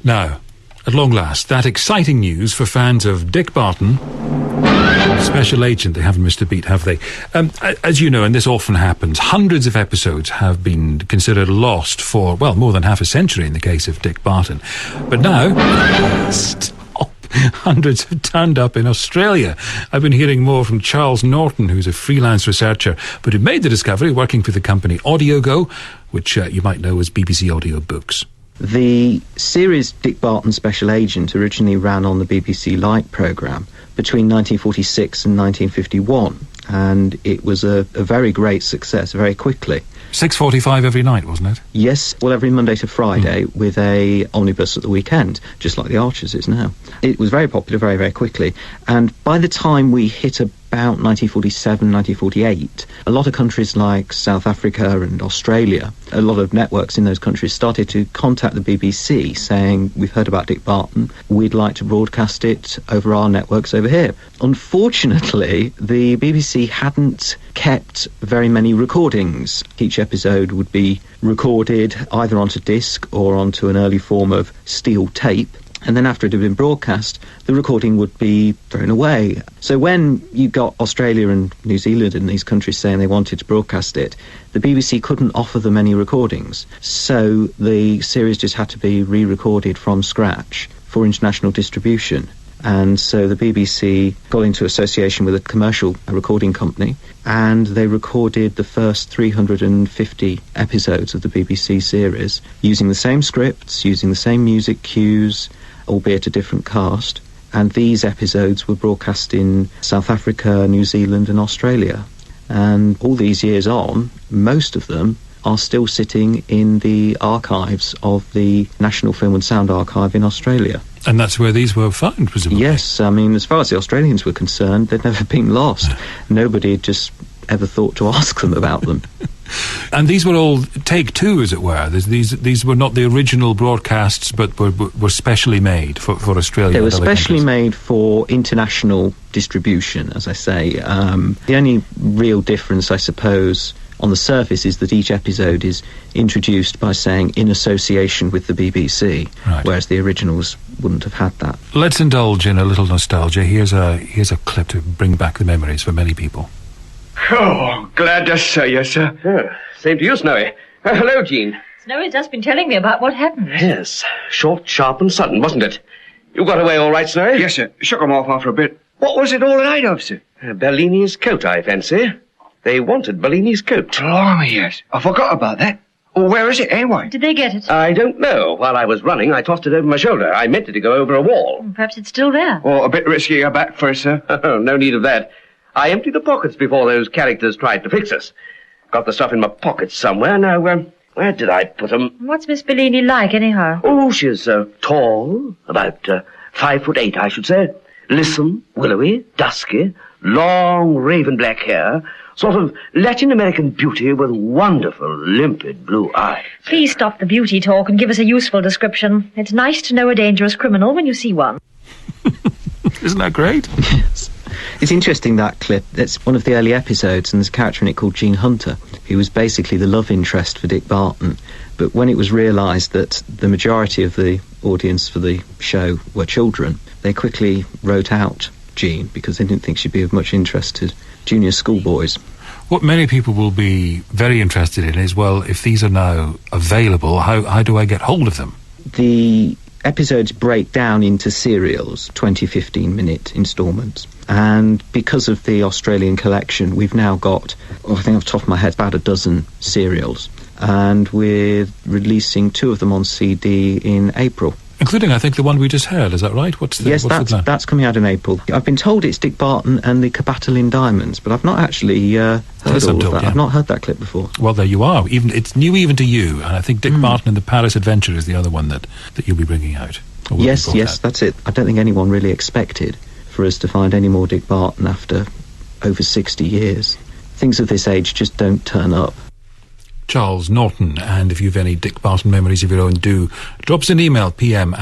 Now, at long last, that exciting news for fans of Dick Barton, Special Agent. They haven't missed a beat, have they? As you know, and this often happens, hundreds of episodes have been considered lost for, well, more than half a century in the case of Dick Barton. But now, stop. Hundreds have turned up in Australia. I've been hearing more from Charles Norton, who's a freelance researcher, but who made the discovery working for the company AudioGo, which you might know as BBC Audio Books. The series Dick Barton-Special Agent originally ran on the BBC Light programme between 1946 and 1951, and it was a very great success very quickly. 6:45 every night, wasn't it? Yes, well, every Monday to Friday with a omnibus at the weekend, just like The Archers is now. It was very popular very, very quickly, and by the time we hit about 1947, 1948, a lot of countries like South Africa and Australia, a lot of networks in those countries started to contact the BBC saying, we've heard about Dick Barton, we'd like to broadcast it over our networks over here. Unfortunately, the BBC hadn't kept very many recordings. Each episode would be recorded either onto disc or onto an early form of steel tape, and then after it had been broadcast, the recording would be thrown away. So when you got Australia and New Zealand and these countries saying they wanted to broadcast it, the BBC couldn't offer them any recordings. So the series just had to be re-recorded from scratch for international distribution. And so the BBC got into association with a commercial recording company, and they recorded the first 350 episodes of the BBC series using the same scripts, using the same music cues, albeit a different cast. And these episodes were broadcast in South Africa, New Zealand and Australia. And all these years on, most of them are still sitting in the archives of the National Film and Sound Archive in Australia. And that's where these were found, presumably? Yes, I mean, as far as the Australians were concerned, they'd never been lost. Nobody had just ever thought to ask them about them. And these were all take two, as it were. These were not the original broadcasts, but were specially made for Australia. They were and other specially countries. made for international distribution, as I say. The only real difference, I suppose, on the surface is that each episode is introduced by saying in association with the BBC, right, whereas the originals wouldn't have had that. Let's indulge in a little nostalgia. Here's a clip to bring back the memories for many people. Oh, glad to see you, sir. Oh, same to you, Snowy. Hello, Jean. Snowy's just been telling me about what happened. Yes, short, sharp and sudden, wasn't it? You got away all right, Snowy? Yes, sir. Shook 'em off after a bit. What was it all night of, sir? Bellini's coat, I fancy. They wanted Bellini's coat. Blimey, yes. I forgot about that. Well, where is it, anyway? Did they get it? I don't know. While I was running, I tossed it over my shoulder. I meant it to go over a wall. Perhaps it's still there. Well, a bit risky you're back first, sir. No need of that. I emptied the pockets before those characters tried to fix us. Got the stuff in my pockets somewhere. Now, where did I put 'em? What's Miss Bellini like, anyhow? Oh, she's tall, about 5'8", I should say. Lissom, willowy, dusky, long raven black hair, sort of Latin American beauty with wonderful, limpid blue eyes. Please stop the beauty talk and give us a useful description. It's nice to know a dangerous criminal when you see one. Isn't that great? Yes. It's interesting, that clip. It's one of the early episodes, and there's a character in it called Jean Hunter, who was basically the love interest for Dick Barton. But when it was realised that the majority of the audience for the show were children, they quickly wrote out Jean because they didn't think she'd be of much interest to junior schoolboys. What many people will be very interested in is, well, if these are now available, how do I get hold of them? The episodes break down into serials, 20, 15-minute instalments. And because of the Australian collection, we've now got, I think off the top of my head, about a dozen serials. And we're releasing 2 of them on CD in April. Including, I think, the one we just heard, is that right? Yes, what's the plan? that's coming out in April. I've been told it's Dick Barton and the Cabatalin Diamonds, but I've not actually heard all of that. Yeah. I've not heard that clip before. Well, there you are. It's new even to you. And I think Dick Barton and the Paris Adventure is the other one that you'll be bringing out. Yes, that's it. I don't think anyone really expected for us to find any more Dick Barton after over 60 years. Things of this age just don't turn up. Charles Norton, and if you've any Dick Barton memories of your own, do drop us an email, pm@bbc.co.uk.